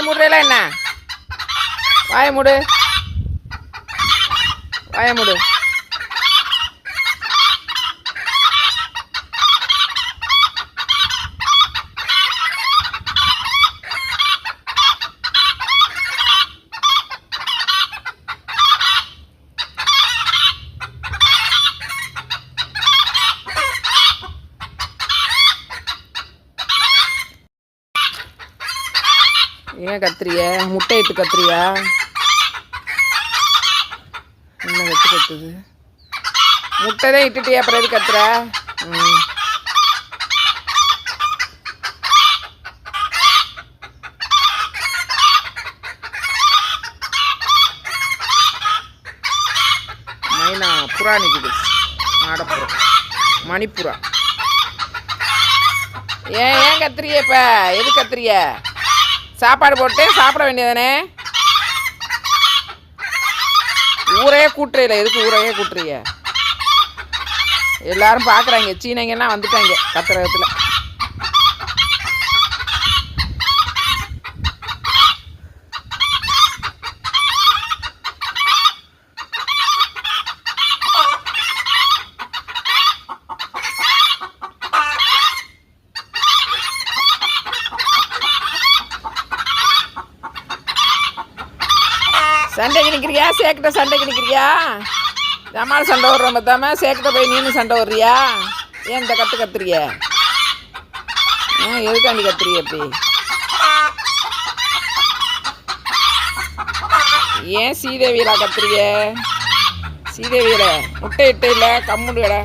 முடுறல என்ன? வாய முடு, வாய முடு. ஏன் கத்துறிய? முட்டை இட்டு கத்துறியா? என்ன வெட்டு கத்துது? முட்டை தான் இட்டுட்டியா, அப்புறம் எது கத்துற? மைனா புறா நிற்குது, மாடப்புறா, மணிப்புறா. ஏன் கத்துறிய? இப்போ எது கத்துறிய? சாப்பாடு போட்டு சாப்பிட வேண்டியதானே? ஊரையே கூட்டுறையில எதுக்கு ஊரையே கூட்டுறிய? எல்லாரும் பார்க்குறாங்க, சீனைங்கெல்லாம் வந்துட்டாங்க கத்துறதுல. சண்டைக்கு நிற்கிறியா? சேக்கிட்ட சண்டைக்கு நிற்கிறியா? ஜமால் சண்டை விட்ற பார்த்தாம சேக்கிட்ட போய் நீனு சண்டை விட்றியா? ஏன் இந்த கத்துறிய? எதுக்காண்டி கத்துறிய? எப்படி ஏன் சீதேவியலா கத்துறிய? சீதேவியில முட்டை இட்டு இல்லை கம்முடு கடை.